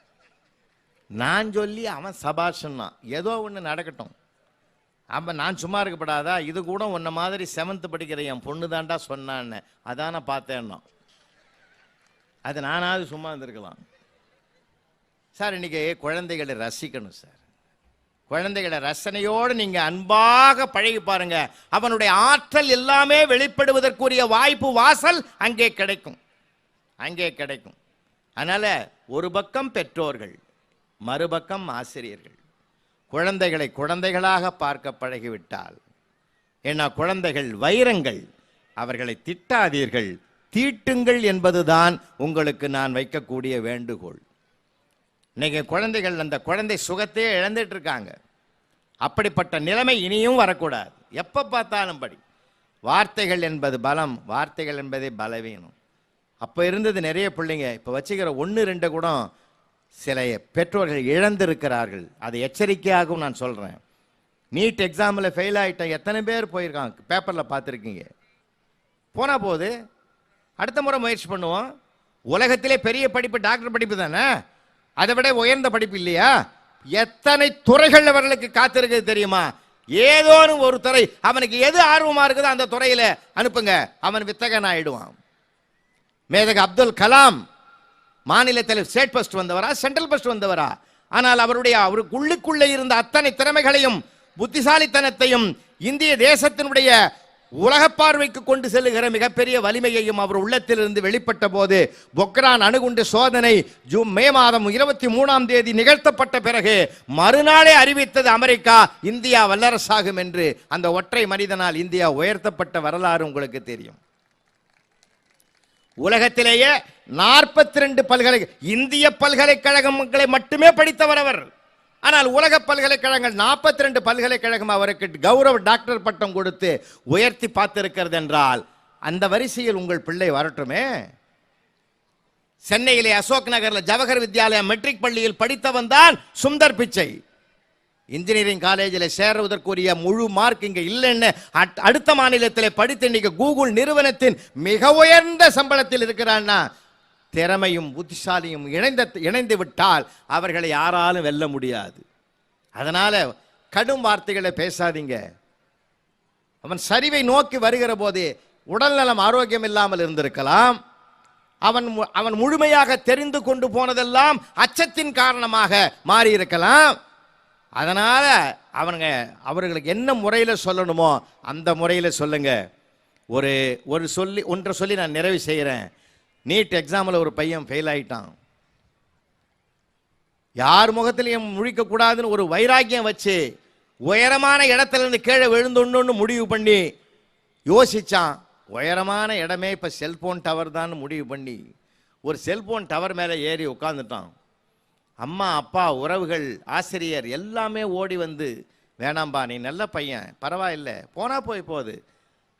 Speaker 1: நான் சொல்லி அவன் சபாஷ்ன்னா. ஏதோ ஒன்று நடக்கட்டும். அப்போ நான் சும்மா இருக்கப்படாதா? இது கூட உன்ன மாதிரி 7th படிக்கிற என் பொண்ணு தாண்டா சொன்னான்னு. அதான் நான் பார்த்தேன்னா. அது நானாவது சும்மா இருந்திருக்கலாம் சார். இன்னைக்கு குழந்தைகளை ரசிக்கணும் சார். குழந்தைகளை ரசனையோடு நீங்க அன்பாக பழகி பாருங்க. அவனுடைய ஆற்றல் எல்லாமே வெளிப்படுவதற்குரிய வாய்ப்பு வாசல் அங்கே கிடைக்கும், அங்கே கிடைக்கும். அதனால ஒரு பக்கம் பெற்றோர்கள், மறுபக்கம் ஆசிரியர்கள் குழந்தைகளை குழந்தைகளாக பார்க்க பழகிவிட்டால், ஏன்னா குழந்தைகள் வைரங்கள், அவர்களை திட்டாதீர்கள், தீட்டுங்கள் என்பதுதான் உங்களுக்கு நான் வைக்கக்கூடிய வேண்டுகோள். இன்னைக்கு குழந்தைகள் அந்த குழந்தை சுகத்தையே இழந்துட்டு இருக்காங்க. அப்படிப்பட்ட நிலைமை இனியும் வரக்கூடாது. எப்போ பார்த்தாலும் படி. வார்த்தைகள் என்பது பலம், வார்த்தைகள் என்பதே பலவீனம். அப்போ இருந்தது நிறைய பிள்ளைங்க, இப்போ வச்சுக்கிற 1-2 கூட சில பெற்றோர்கள் இழந்திருக்கிறார்கள். அதை எச்சரிக்கையாகவும் நான் சொல்கிறேன். நீட் எக்ஸாமில் ஃபெயில் ஆகிட்ட எத்தனை பேர் போயிருக்காங்க, பேப்பரில் பார்த்துருக்கீங்க. போனால் போது அடுத்த முறை முயற்சி பண்ணுவோம். உலகத்திலே பெரிய படிப்பு டாக்டர் படிப்பு தானே, அதை விட உயர்ந்த படிப்பு இல்லையா? எத்தனை துறைகள் அவர்களுக்கு காத்திருக்குது தெரியுமா? ஏதோன்னு ஒரு துறை, அவனுக்கு எது ஆர்வமாக இருக்குதோ அந்த துறையில் அனுப்புங்க, அவன் வித்தகன் ஆயிடுவான். மேதக அப்துல் கலாம் மாநிலத்தில் ஸ்டேட் ஃபர்ஸ்ட் வந்தவரா, சென்ட்ரல் ஃபர்ஸ்ட் வந்தவரா? ஆனால் அவருக்கு உள்ளுக்குள்ளே இருந்த அத்தனை திறமைகளையும் புத்திசாலித்தனத்தையும் இந்திய தேசத்தினுடைய உலக பார்வைக்கு கொண்டு செல்லுகிற மிகப்பெரிய வலிமையையும் அவர் உள்ளத்திலிருந்து வெளிப்பட்ட போது பொக்ரான் அணுகுண்டு சோதனை மே மாதம் 23ஆம் தேதி நிகழ்த்தப்பட்ட பிறகு மறுநாளே அறிவித்தது அமெரிக்கா இந்தியா வல்லரசாகும் என்று. அந்த ஒற்றை மனிதனால் இந்தியா உயர்த்தப்பட்ட வரலாறு உங்களுக்கு தெரியும். உலகத்திலேயே 42 இந்திய பல்கலைக்கழகங்களை மட்டுமே படித்தவர் அவர். ஆனால் உலக பல்கலைக்கழகங்கள் 42 பல்கலைக்கழகம் அவருக்கு கௌரவ டாக்டர் பட்டம் கொடுத்து உயர்த்தி பார்த்திருக்கிறது என்றால் அந்த வரிசையில் உங்கள் பிள்ளை வரட்டுமே. சென்னையிலே அசோக் நகரில் ஜவஹர் வித்யாலயா மெட்ரிக் பள்ளியில் படித்தவன் தான் சுந்தர் பிச்சை. இன்ஜினியரிங் காலேஜில் சேருவதற்குரிய முழு மார்க் இங்கே இல்லைன்னு அடுத்த மாநிலத்தில் படித்து இன்னைக்கு கூகுள் நிறுவனத்தின் மிக உயர்ந்த சம்பளத்தில் இருக்கிறான்னா திறமையும் புத்திசாலியும் இணைந்து விட்டால் அவர்களை யாராலும் வெல்ல முடியாது. அதனால கடும் வார்த்தைகளை பேசாதீங்க. அவன் சரிவை நோக்கி வருகிற போது உடல்நலம் ஆரோக்கியம் இல்லாமல் இருந்திருக்கலாம். அவன் முழுமையாக தெரிந்து கொண்டு போனதெல்லாம் அச்சத்தின் காரணமாக மாறி இருக்கலாம். அதனால அவர்களுக்கு என்ன முறையில் சொல்லணுமோ அந்த முறையில் சொல்லுங்க. ஒன்றை சொல்லி நான் நிறைவு செய்கிறேன். நீட் எக்ஸாமில் ஒரு பையன் ஃபெயில் ஆகிட்டான். யார் முகத்திலையும் முழிக்கக்கூடாதுன்னு ஒரு வைராக்கியம் வச்சு உயரமான இடத்துல இருந்து கீழே விழுந்துன்னு முடிவு பண்ணி யோசிச்சான். உயரமான இடமே இப்போ செல்போன் டவர் தான் முடிவு பண்ணி ஒரு செல்போன் டவர் மேலே ஏறி உட்காந்துட்டான். அம்மா அப்பா உறவுகள் ஆசிரியர் எல்லாமே ஓடி வந்து, வேணாம்பா நீ நல்ல பையன், பரவாயில்லை, போனா போகுது,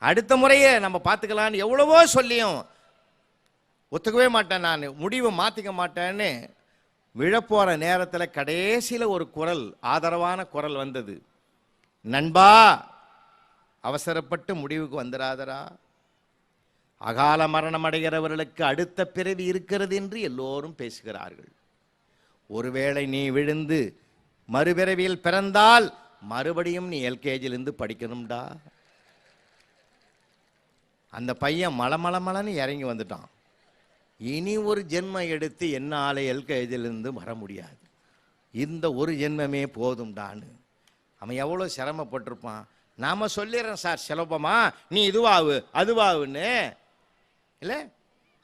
Speaker 1: அடுத்த முறையே நம்ம பார்த்துக்கலான்னு எவ்வளவோ சொல்லியும் ஒத்துக்கவே மாட்டேன், நான் முடிவை மாற்றிக்க மாட்டேன்னு விழப்போகிற நேரத்தில் கடைசியில் ஒரு குரல், ஆதரவான குரல் வந்தது. நண்பா, அவசரப்பட்டு முடிவுக்கு வந்துடாதரா. அகால மரணம் அடைகிறவர்களுக்கு அடுத்த பிறவி இருக்கிறது என்று எல்லோரும் பேசுகிறார்கள். ஒருவேளை நீ விழுந்து மறுபிறவியில் பிறந்தால் மறுபடியும் நீ எல்கேஜிலிருந்து படிக்கணும்டா. அந்த பையன் மலமலமலன்னு இறங்கி வந்துட்டான். இனி ஒரு ஜென்மம் எடுத்து என்னால் எல்கேஜிலிருந்து வர முடியாது, இந்த ஒரு ஜென்மமே போதும்டான்னு. அவன் எவ்வளோ சிரமப்பட்டிருப்பான். நாம சொல்லிடுறோம் சார் சுலபமா, நீ இதுவாகு அதுவாகுன்னு இல்லை.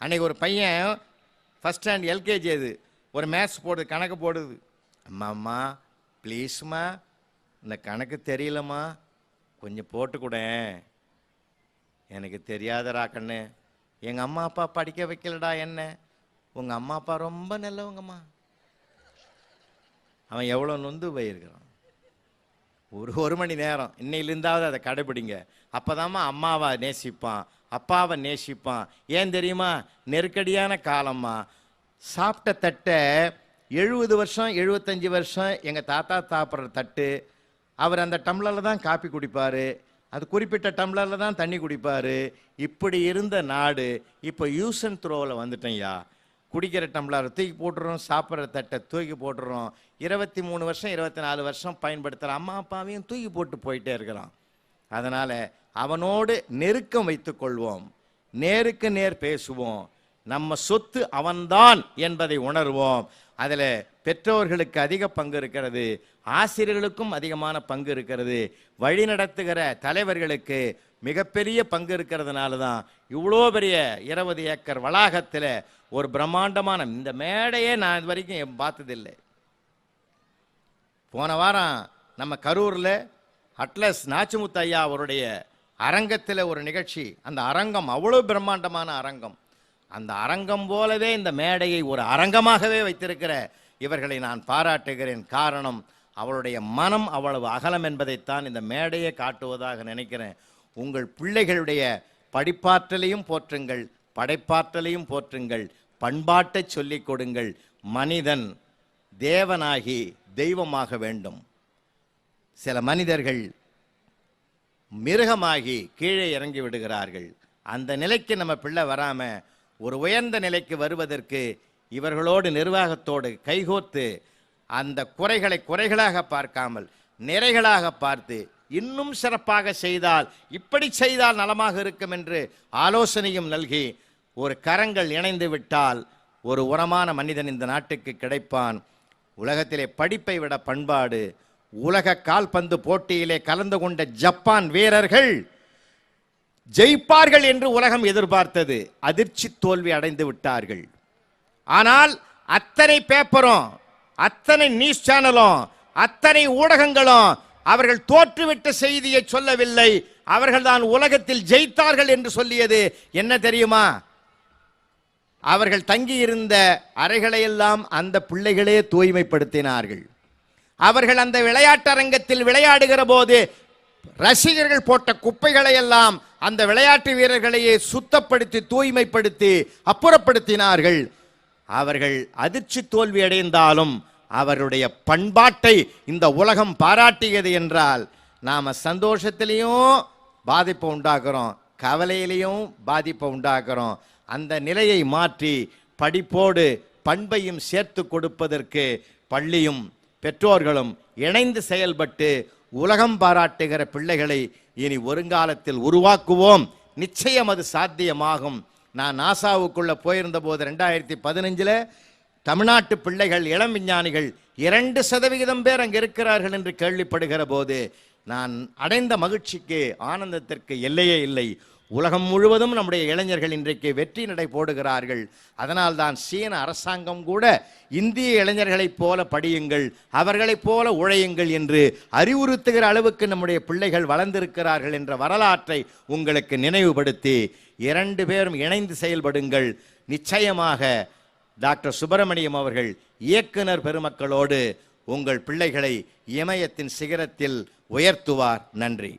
Speaker 1: அன்னைக்கு ஒரு பையன் ஃபஸ்ட் ஸ்டாண்ட் எல்கேஜி, அது ஒரு மேத்ஸ் போடுது, கணக்கு போடுது. அம்மா ப்ளீஸ்மா இந்த கணக்கு தெரியலம்மா, கொஞ்சம் போட்டுக்கூடேன். எனக்கு தெரியாதடா கண்ணு, எங்கள் அம்மா அப்பா படிக்க வைக்கலடா என்ன, உங்கள் அம்மா அப்பா ரொம்ப நல்லவங்கம்மா. அவன் எவ்வளோ நொந்து போயிருக்கிறான். ஒரு மணி நேரம் இன்னையிலிருந்தாவது அதை கடைபிடிங்க. அப்போதாம்மா அம்மாவை நேசிப்பான், அப்பாவை நேசிப்பான். ஏன் தெரியுமா? நெருக்கடியான காலம்மா. சாப்பிட்ட தட்டை 70 வருஷம் 75 வருஷம் எங்கள் தாத்தா சாப்பிட்ற தட்டு, அவர் அந்த டம்ளரில் தான் காப்பி குடிப்பார், அது குறிப்பிட்ட டம்ளரில் தான் தண்ணி குடிப்பார். இப்படி இருந்த நாடு இப்போ யூஸ் அண்ட் த்ரோவில் வந்துட்டேன்யா. குடிக்கிற டம்ளரை தூக்கி போட்டுறோம், சாப்பிட்ற தட்டை தூக்கி போட்டுறோம். 23 வருஷம் 24 வருஷம் பயன்படுத்துகிற அம்மா அப்பாவையும் தூக்கி போட்டு போயிட்டே இருக்கிறான். அதனால் அவனோடு நெருக்கம் வைத்து கொள்வோம், நேருக்கு நேர் பேசுவோம். நம்ம சொத்து அவன்தான் என்பதை உணர்வோம். அதில் பெற்றோர்களுக்கு அதிக பங்கு இருக்கிறது, ஆசிரியர்களுக்கும் அதிகமான பங்கு இருக்கிறது, வழிநடத்துகிற தலைவர்களுக்கு மிகப்பெரிய பங்கு இருக்கிறதுனால தான் இவ்வளோ பெரிய 20 ஏக்கர் வளாகத்தில் ஒரு பிரம்மாண்டமான இந்த மேடையே நான் இது வரைக்கும் பார்த்ததில்லை. போன வாரம் நம்ம கரூரில் அட்லஸ் நாச்சிமுத்து ஐயா அவருடைய அரங்கத்தில் ஒரு நிகழ்ச்சி. அந்த அரங்கம் அவ்வளோ பிரம்மாண்டமான அரங்கம். அந்த அரங்கம் போலவே இந்த மேடையை ஒரு அரங்கமாகவே வைத்திருக்கிற இவர்களை நான் பாராட்டுகிறேன். காரணம், அவளுடைய மனம் அவ்வளவு அகலம் என்பதைத்தான் இந்த மேடையை காட்டுவதாக நினைக்கிறேன். உங்கள் பிள்ளைகளுடைய படிப்பாற்றலையும் போற்றுங்கள், படைப்பாற்றலையும் போற்றுங்கள், பண்பாட்டை சொல்லிக் கொடுங்கள். மனிதன் தேவனாகி தெய்வமாக வேண்டும். சில மனிதர்கள் மிருகமாகி கீழே இறங்கி விடுகிறார்கள். அந்த நிலைக்கு நம்ம பிள்ளை வராமல் ஒரு உயர்ந்த நிலைக்கு வருவதற்கு இவர்களோடு நிர்வாகத்தோடு கைகோர்த்து அந்த குறைகளை குறைகளாக பார்க்காமல் நிறைகளாக பார்த்து இன்னும் சிறப்பாக செய்தால், இப்படி செய்தால் நலமாக இருக்கும் என்று ஆலோசனையும் நல்கி ஒரு கரங்கள் இணைந்து விட்டால் ஒரு உரமான மனிதன் இந்த நாட்டுக்கு கிடைப்பான். உலகத்திலே படிப்பை விட பண்பாடு. உலக கால்பந்து போட்டியிலே கலந்து கொண்ட ஜப்பான் வீரர்கள் ஜெயிப்பார்கள் என்று உலகம் எதிர்பார்த்தது. அதிர்ச்சி தோல்வி அடைந்து விட்டார்கள். ஆனால் அத்தனை பேப்பரும், அத்தனை நியூஸ் சேனலும், அத்தனை ஊடகங்களும் அவர்கள் தோற்றுவிட்ட செய்தியை சொல்லவில்லை, அவர்கள் தான் உலகத்தில் ஜெயித்தார்கள் என்று சொல்லியது என்ன தெரியுமா? அவர்கள் தங்கியிருந்த அறைகளையெல்லாம் அந்த பிள்ளைகளே தூய்மைப்படுத்தினார்கள். அவர்கள் அந்த விளையாட்டரங்கத்தில் விளையாடுகிற போது ரசிகர்கள் போட்ட குப்பைகளை எல்லாம் அந்த விளையாட்டு வீரர்களையே சுத்தப்படுத்தி தூய்மைப்படுத்தி அப்புறப்படுத்தினார்கள். அவர்கள் அதிர்ச்சி தோல்வி அடைந்தாலும் அவருடைய பண்பாட்டை இந்த உலகம் பாராட்டியது என்றால், நாம சந்தோஷத்திலையும் பாதிப்பை உண்டாக்குறோம், கவலையிலையும் பாதிப்பை உண்டாக்குறோம். அந்த நிலையை மாற்றி படிப்போடு பண்பையும் சேர்த்து கொடுப்பதற்கு பள்ளியும் பெற்றோர்களும் இணைந்து செயல்பட்டு உலகம் பாராட்டுகிற பிள்ளைகளை இனி வருங்காலத்தில் உருவாக்குவோம். நிச்சயம் அது சாத்தியமாகும். நான் நாசாவுக்குள்ள போயிருந்த போது 2015 தமிழ்நாட்டு பிள்ளைகள் இளம் விஞ்ஞானிகள் 2% பேர் அங்கே இருக்கிறார்கள் என்று கேள்விப்படுகிற போது நான் அடைந்த மகிழ்ச்சிக்கு ஆனந்தத்திற்கு எல்லையே இல்லை. உலகம் முழுவதும் நம்முடைய இளைஞர்கள் இன்றைக்கு வெற்றி நடை போடுகிறார்கள். அதனால்தான் சீன அரசாங்கம் கூட இந்திய இளைஞர்களைப் போல படியுங்கள், அவர்களைப் போல உழையுங்கள் என்று அறிவுறுத்துகிற அளவுக்கு நம்முடைய பிள்ளைகள் வளர்ந்திருக்கிறார்கள் என்ற வரலாற்றை உங்களுக்கு நினைவுபடுத்தி 2 பேரும் இணைந்து செயல்படுங்கள். நிச்சயமாக டாக்டர் சுப்பிரமணியம் அவர்கள் இயக்குனர் பெருமக்களோடு உங்கள் பிள்ளைகளை இமயத்தின் சிகரத்தில் உயர்த்துவார். நன்றி.